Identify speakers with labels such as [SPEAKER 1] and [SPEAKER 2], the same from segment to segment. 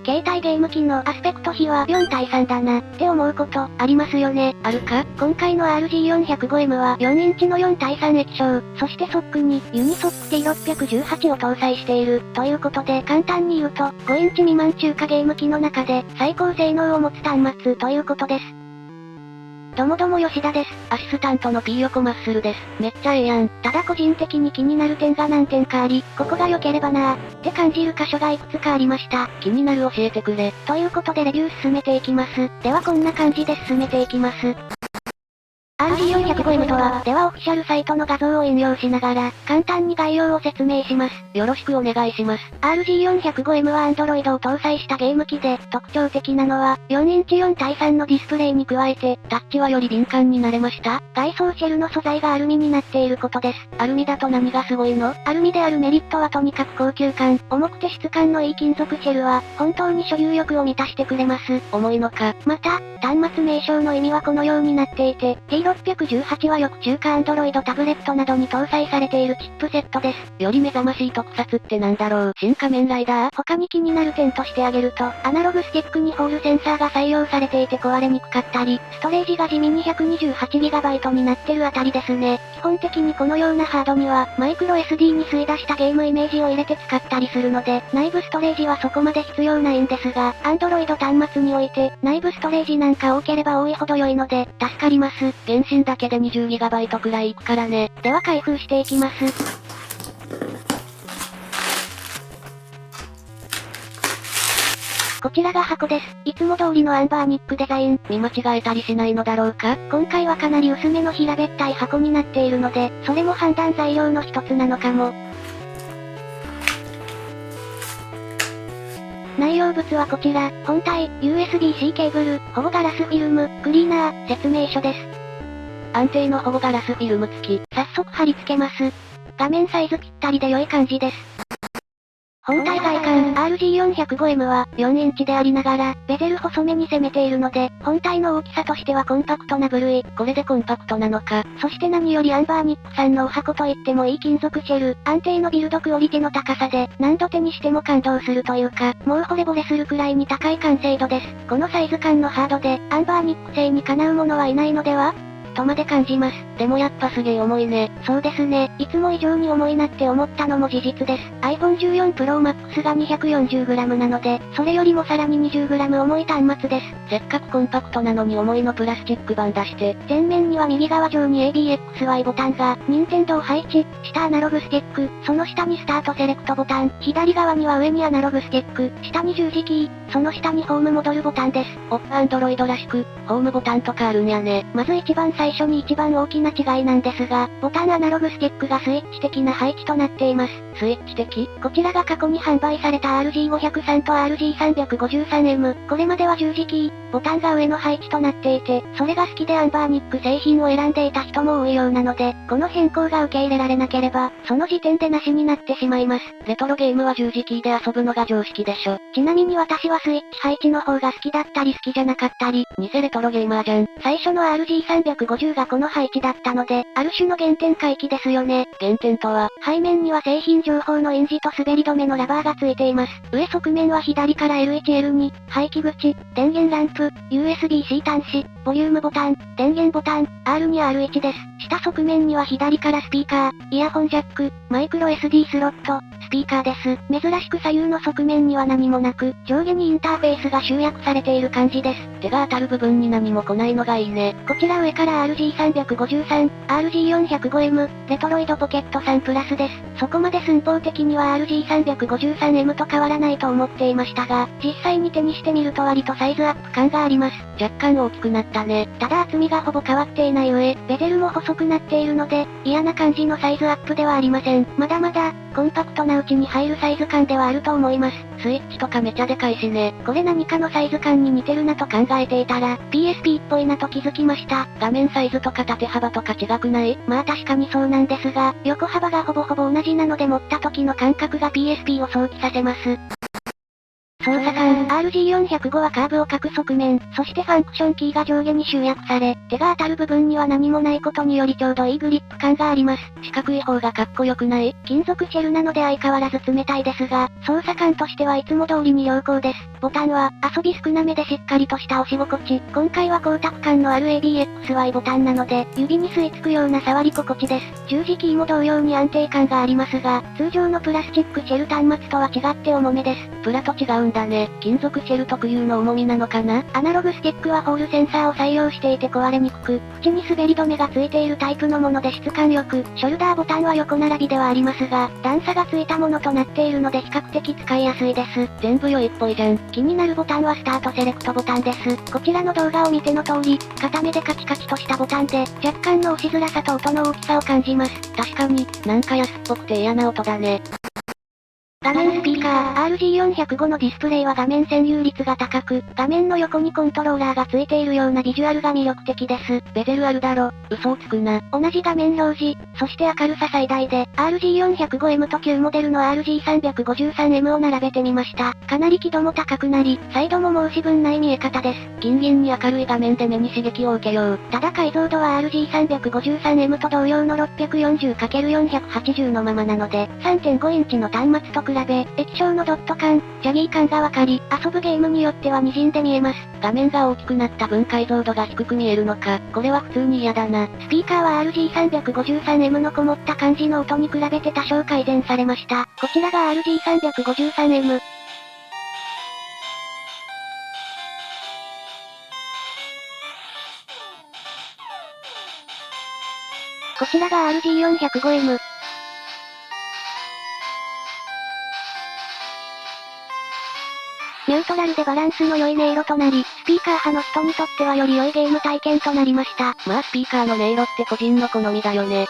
[SPEAKER 1] 携帯ゲーム機のアスペクト比は4対3だな、って思うこと、ありますよね。
[SPEAKER 2] あるか？
[SPEAKER 1] 今回の RG405M は4インチの4対3液晶、そしてソックにユニソック T618 を搭載している、ということで簡単に言うと、5インチ未満中華ゲーム機の中で、最高性能を持つ端末ということです。どもども吉田です。
[SPEAKER 2] アシスタントの P 横マッスルです。めっちゃええやん。
[SPEAKER 1] ただ個人的に気になる点が何点かあり、ここが良ければなーって感じる箇所がいくつかありました。
[SPEAKER 2] 気になる教えてくれ。
[SPEAKER 1] ということでレビュー進めていきます。ではこんな感じで進めていきます。RG405M とは、ではオフィシャルサイトの画像を引用しながら、簡単に概要を説明します。
[SPEAKER 2] よろしくお願いします。
[SPEAKER 1] RG405M は Android を搭載したゲーム機で、特徴的なのは、4インチ4対3のディスプレイに加えて、
[SPEAKER 2] タッチはより敏感になれました？
[SPEAKER 1] 外装シェルの素材がアルミになっていることです。
[SPEAKER 2] アルミだと何がすごいの？
[SPEAKER 1] アルミであるメリットはとにかく高級感、重くて質感のいい金属シェルは、本当に所有欲を満たしてくれます。
[SPEAKER 2] 重いのか。
[SPEAKER 1] また、端末名称の意味はこのようになっていて、T618 はよく中華 Android タブレットなどに搭載されているチップセットです。
[SPEAKER 2] より目覚ましい特撮ってなんだろう？新仮面ライダー？
[SPEAKER 1] 他に気になる点として挙げると、アナログスティックにホールセンサーが採用されていて壊れにくかったり、ストレージが地味に 128GB になってるあたりですね。基本的にこのようなハードには、マイクロ SD に吸い出したゲームイメージを入れて使ったりするので、内部ストレージはそこまで必要ないんですが、Android 端末において、内部ストレージなんか多ければ多いほど良いので、助かります。
[SPEAKER 2] 原神だけで 20GB くらいいくからね。
[SPEAKER 1] では開封していきます。こちらが箱です。いつも通りのアンバーニックデザイン。
[SPEAKER 2] 見間違えたりしないのだろうか？
[SPEAKER 1] 今回はかなり薄めの平べったい箱になっているので、それも判断材料の一つなのかも。内容物はこちら、本体、USB-C ケーブル、保護ガラスフィルム、クリーナー、説明書です。
[SPEAKER 2] 安定の保護ガラスフィルム付き。
[SPEAKER 1] 早速貼り付けます。画面サイズぴったりで良い感じです。本体外観、RG405M は4インチでありながら、ベゼル細めに攻めているので、本体の大きさとしてはコンパクトな部類。
[SPEAKER 2] これでコンパクトなのか。
[SPEAKER 1] そして何よりアンバーニックさんのお箱と言ってもいい金属シェル、安定のビルドクオリティの高さで、何度手にしても感動するというか、もう惚れ惚れするくらいに高い完成度です。このサイズ感のハードで、アンバーニック製にかなうものはいないのではとまで感じます。
[SPEAKER 2] でもやっぱすげえ重いね。
[SPEAKER 1] そうですね。いつも以上に重いなって思ったのも事実です。iPhone 14 Pro Max が 240g なので、それよりもさらに 20g 重い端末です。
[SPEAKER 2] せっかくコンパクトなのに重いのプラスチック板出して。
[SPEAKER 1] 前面には右側上に ABXY ボタンが、任天堂配置、下アナログスティック、その下にスタートセレクトボタン、左側には上にアナログスティック、下に十字キー、その下にホーム戻るボタンです。
[SPEAKER 2] Android らしく、ホームボタンとかあるんやね。
[SPEAKER 1] まず一番最初に一番大きな違いなんですが、ボタンアナログスティックがスイッチ的な配置となっています。
[SPEAKER 2] スイッチ的？
[SPEAKER 1] こちらが過去に販売された RG503 と RG353M。これまでは十字キー、ボタンが上の配置となっていて、それが好きでアンバーニック製品を選んでいた人も多いようなので、この変更が受け入れられなければ、その時点でなしになってしまいます。
[SPEAKER 2] レトロゲームは十字キーで遊ぶのが常識でしょ。
[SPEAKER 1] ちなみに私はスイッチ配置の方が好きだったり好きじゃなかったり、
[SPEAKER 2] 偽レトロゲーマーじゃん。
[SPEAKER 1] 最初の RG350 がこの配置だったので、ある種の原点回帰ですよね。
[SPEAKER 2] 原点とは、
[SPEAKER 1] 背面には製品情報の印字と滑り止めのラバーがついています。上側面は左から L1L2、排気口、電源ランプ、USB-C 端子、ボリュームボタン、電源ボタン、R2R1 です。下側面には左からスピーカー、イヤホンジャック、マイクロ SD スロット、スピーカーです。珍しく左右の側面には何もなく、上下にインターフェースが集約されている感じです。
[SPEAKER 2] 手が当たる部分に何も来ないのがいいね。
[SPEAKER 1] こちら上から RG353、RG405M、レトロイドポケット3プラスです。そこまで寸法的には RG353M と変わらないと思っていましたが、実際に手にしてみると割とサイズアップ感があります。
[SPEAKER 2] 若干大きくなったね。
[SPEAKER 1] ただ厚みがほぼ変わっていない上、ベゼルも細くなっているので、嫌な感じのサイズアップではありません。まだまだ、コンパクトなうちに入るサイズ感ではあると思います。
[SPEAKER 2] スイッチとかめちゃでかいしね。
[SPEAKER 1] これ何かのサイズ感に似てるなと考えていたら、PSP っぽいなと気づきました。
[SPEAKER 2] 画面サイズとか縦幅とか違くない？
[SPEAKER 1] まあ確かにそうなんですが、横幅がほぼほぼ同じなので持った時の感覚が PSP を想起させます。操作感 RG405 はカーブを書く側面、そしてファンクションキーが上下に集約され、手が当たる部分には何もないことによりちょうどいいグリップ感があります。
[SPEAKER 2] 四角い方がかっこよくない？
[SPEAKER 1] 金属シェルなので相変わらず冷たいですが、操作感としてはいつも通りに良好です。ボタンは、遊び少なめでしっかりとした押し心地。今回は光沢感のある ABXY ボタンなので、指に吸い付くような触り心地です。十字キーも同様に安定感がありますが、通常のプラスチックシェル端末とは違って重めです。
[SPEAKER 2] プラと違うんだね。金属シェル特有の重みなのかな？
[SPEAKER 1] アナログスティックはホールセンサーを採用していて壊れにくく、縁に滑り止めがついているタイプのもので質感良く、ショルダーボタンは横並びではありますが、段差がついたものとなっているので比較的使いやすいです。
[SPEAKER 2] 全部良いっぽいじゃん。
[SPEAKER 1] 気になるボタンはスタートセレクトボタンです。こちらの動画を見ての通り、固めでカチカチとしたボタンで、若干の押しづらさと音の大きさを感じます。
[SPEAKER 2] 確かに、なんか安っぽくて嫌な音だね。
[SPEAKER 1] 画面スピーカー RG405 のディスプレイは画面占有率が高く、画面の横にコントローラーがついているようなビジュアルが魅力的です。
[SPEAKER 2] ベゼルあるだろ、嘘をつくな。
[SPEAKER 1] 同じ画面表示、そして明るさ最大で、RG405M と旧モデルの RG353M を並べてみました。かなり輝度も高くなり、サイドも申し分ない見え方です。
[SPEAKER 2] ギンギンに明るい画面で目に刺激を受けよう。
[SPEAKER 1] ただ解像度は RG353M と同様の 640×480 のままなので、3.5 インチの端末と比べ、液晶のドット感、ジャギー感がわかり、遊ぶゲームによっては滲んで見えます。
[SPEAKER 2] 画面が大きくなった分解像度が低く見えるのか。これは普通に嫌だな。
[SPEAKER 1] スピーカーは RG353M のこもった感じの音に比べて多少改善されました。こちらが RG353M。こちらが RG405M。ニュートラルでバランスの良い音色となり、スピーカー派の人にとってはより良いゲーム体験となりました。
[SPEAKER 2] まあスピーカーの音色って個人の好みだよね。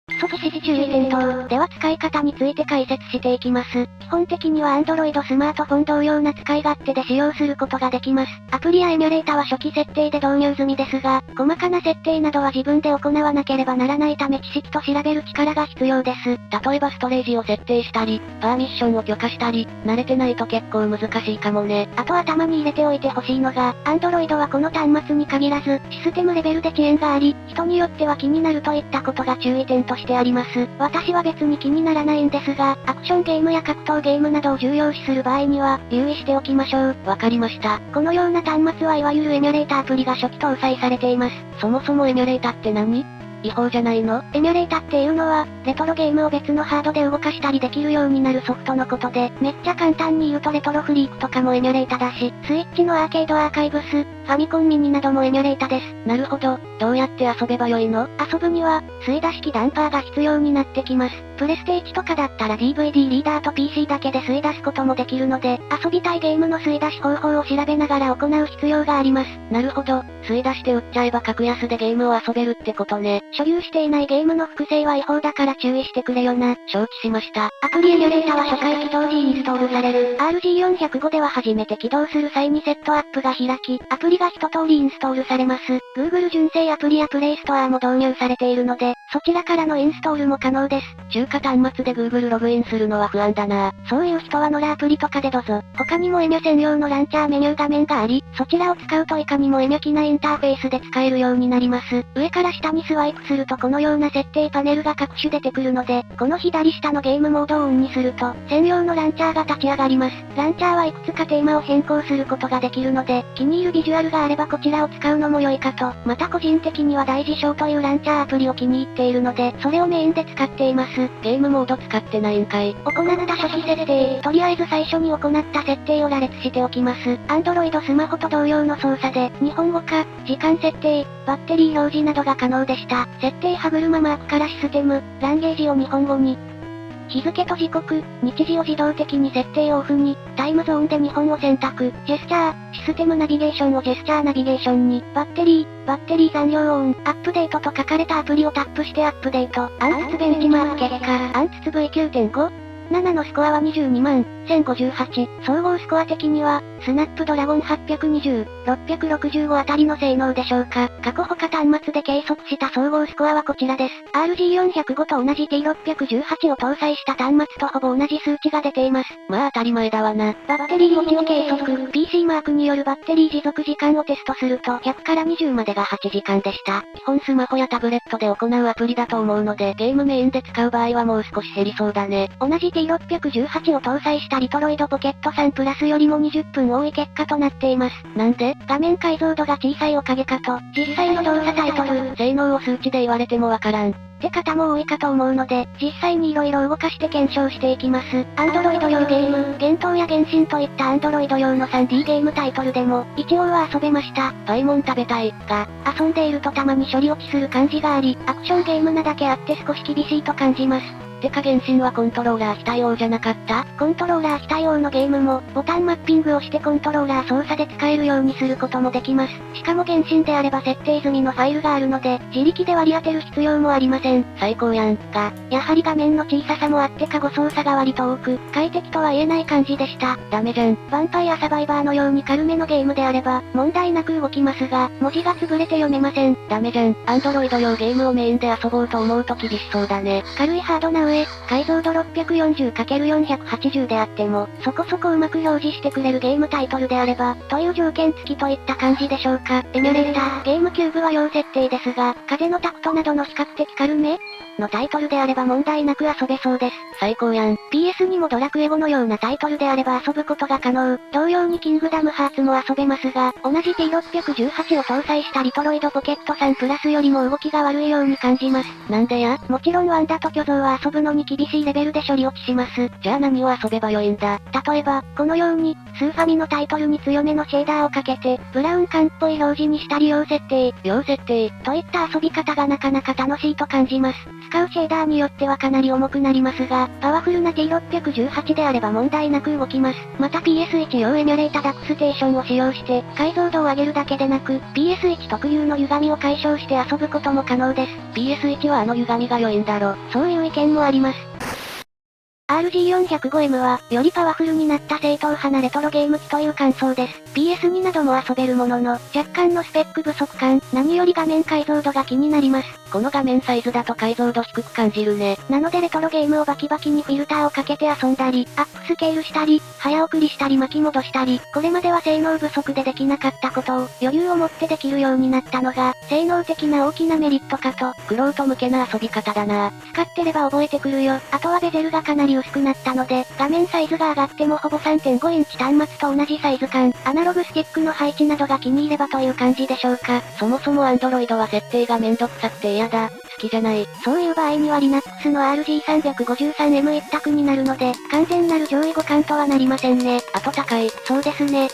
[SPEAKER 1] 基礎知識注意点等では使い方について解説していきます。基本的には Android スマートフォン同様な使い勝手で使用することができます。アプリやエミュレータは初期設定で導入済みですが、細かな設定などは自分で行わなければならないため知識と調べる力が必要です。
[SPEAKER 2] 例えばストレージを設定したり、パーミッションを許可したり、慣れてないと結構難しいかもね。
[SPEAKER 1] あと頭に入れておいてほしいのが、Android はこの端末に限らず、システムレベルで遅延があり、人によっては気になるといったことが注意点としてあります。私は別に気にならないんですが、アクションゲームや格闘ゲームなどを重要視する場合には、留意しておきましょう。
[SPEAKER 2] わかりました。
[SPEAKER 1] このような端末はいわゆるエミュレータアプリが初期搭載されています。
[SPEAKER 2] そもそもエミュレータって何？違法じゃないの？
[SPEAKER 1] エミュレータっていうのは、レトロゲームを別のハードで動かしたりできるようになるソフトのことで、めっちゃ簡単に言うとレトロフリークとかもエミュレータだし、スイッチのアーケードアーカイブス、ファミコンミニなどもエミュレータです。
[SPEAKER 2] なるほど、どうやって遊べばよいの？
[SPEAKER 1] 遊ぶには、吸い出し機ダンパーが必要になってきます。プレステ1とかだったら DVD リーダーと PC だけで吸い出すこともできるので、遊びたいゲームの吸い出し方法を調べながら行う必要があります。
[SPEAKER 2] なるほど、吸い出して売っちゃえば格安でゲームを遊べるってことね。
[SPEAKER 1] 所有していないゲームの複製は違法だから注意してくれよな。
[SPEAKER 2] 承知しました。
[SPEAKER 1] アプリエミュレータは初回起動時インストールされる。RG405 では初めて起動する際にセットアップが開き、アプリが一通りインストールされます。Google 純正アプリや Play Store も導入されているので、そちらからのインストールも可能です。
[SPEAKER 2] 中華端末で Google ログインするのは不安だな。
[SPEAKER 1] そういう人はノラアプリとかでどうぞ。他にもエミュ専用のランチャーメニュー画面があり、そちらを使うといかにもエミュ機なインターフェースで使えるようになります。上から下にスワイプするとこのような設定パネルが各種出てくるので、この左下のゲームモードをオンにすると、専用のランチャーが立ち上がります。ランチャーはいくつかテーマを変更することができるので、気に入るビジュアルがあればこちらを使うのも良いかと。また個人的には大事象というランチャーアプリを気に入っているので、それをメインで使っています。
[SPEAKER 2] ゲームモード使ってないんかい。
[SPEAKER 1] 行った初期設定、とりあえず最初に行った設定を羅列しておきます。Android スマホと同様の操作で、日本語化、時間設定、バッテリー表示などが可能でした。設定歯車マークからシステム、ランゲージを日本語に。日付と時刻、日時を自動的に設定をオフに、タイムゾーンで日本を選択、ジェスチャー、システムナビゲーションをジェスチャーナビゲーションに、バッテリー残量オン、アップデートと書かれたアプリをタップしてアップデート、アンツツベンチマーク結果、アンツツ V9.5、7のスコアは22万、1058。総合スコア的には、スナップドラゴン820、665あたりの性能でしょうか。過去他端末で計測した総合スコアはこちらです。RG405 と同じ T618 を搭載した端末とほぼ同じ数値が出ています。
[SPEAKER 2] まあ当たり前だわな。
[SPEAKER 1] バッテリー持ちを計測。PC マークによるバッテリー持続時間をテストすると、100から20までが8時間でした。
[SPEAKER 2] 基本スマホやタブレットで行うアプリだと思うので、ゲームメインで使う場合はもう少し減りそうだね。
[SPEAKER 1] 同じ T618 を搭載したリトロイドポケット3プラスよりも20分多い結果となっています。
[SPEAKER 2] なんで？
[SPEAKER 1] 画面解像度が小さいおかげかと、実際の動作タイトル。
[SPEAKER 2] 性能を数値で言われてもわからん。
[SPEAKER 1] って方も多いかと思うので、実際に色々動かして検証していきます。Android 用ゲーム、幻冬や原神といった Android 用の 3D ゲームタイトルでも、一応は遊べました。
[SPEAKER 2] パイモン食べたい、が、
[SPEAKER 1] 遊んでいるとたまに処理落ちする感じがあり、アクションゲームなだけあって少し厳しいと感じます。
[SPEAKER 2] てか原神はコントローラー非対応じゃなかった？
[SPEAKER 1] コントローラー非対応のゲームも、ボタンマッピングをしてコントローラー操作で使えるようにすることもできます。しかも原神であれば設定済みのファイルがあるので、自力で割り当てる必要もありません。
[SPEAKER 2] 最高やん。
[SPEAKER 1] が、やはり画面の小ささもあってか誤操作が割と多く、快適とは言えない感じでした。
[SPEAKER 2] ダメじゃん。
[SPEAKER 1] ヴァンパイアサバイバーのように軽めのゲームであれば、問題なく動きますが、文字が潰れて読めません。
[SPEAKER 2] ダメじゃん。Android 用ゲームをメインで遊ぼうと思うと厳しそうだね。
[SPEAKER 1] 軽いハードな上、解像度640×480 であっても、そこそこうまく表示してくれるゲームタイトルであれば、という条件付きといった感じでしょうか。エミュレーター、ゲームキューブは要設定ですが、風のタクトなどの比較的軽めのタイトルであれば問題なく遊べそうです。
[SPEAKER 2] 最高やん。
[SPEAKER 1] PS にもドラクエ5のようなタイトルであれば遊ぶことが可能。同様にキングダムハーツも遊べますが、同じ T618 を搭載したリトロイドポケット3プラスよりも動きが悪いように感じます。
[SPEAKER 2] なんでや？
[SPEAKER 1] もちろんワンダと巨像は遊ぶのに厳しいレベルで処理落ちします。
[SPEAKER 2] じゃあ何を遊べばよいんだ？
[SPEAKER 1] 例えば、このように、スーファミのタイトルに強めのシェーダーをかけて、ブラウン管っぽい表示にしたり要設定。
[SPEAKER 2] 要設定。
[SPEAKER 1] といった遊び方がなかなか楽しいと感じます。使うシェーダーによってはかなり重くなりますが、パワフルな T618 であれば問題なく動きます。また PS1 用エミュレータダックステーションを使用して、解像度を上げるだけでなく、PS1 特有の歪みを解消して遊ぶことも可能です。
[SPEAKER 2] PS1 はあの歪みが良いんだろ。
[SPEAKER 1] そういう意見もあります。RG405M は、よりパワフルになった正統派なレトロゲーム機という感想です。PS2 なども遊べるものの、若干のスペック不足感、何より画面解像度が気になります。
[SPEAKER 2] この画面サイズだと解像度低く感じるね。
[SPEAKER 1] なのでレトロゲームをバキバキにフィルターをかけて遊んだり、アップスケールしたり、早送りしたり巻き戻したり、これまでは性能不足でできなかったことを、余裕を持ってできるようになったのが、性能的な大きなメリットかと。
[SPEAKER 2] クロート向けな遊び方だな。
[SPEAKER 1] 使ってれば覚えてくるよ。あとはベゼルがかなり薄くなったので、画面サイズが上がってもほぼ 3.5 インチ端末と同じサイズ感、アナログスティックの配置などが気に入ればという感じでしょうか。
[SPEAKER 2] そもそも Android は設定がめんどくさくて嫌だ。好きじゃない。
[SPEAKER 1] そういう場合には Linux の RG353M 一択になるので、完全なる上位互換とはなりませんね。
[SPEAKER 2] あと高い。
[SPEAKER 1] そうですね。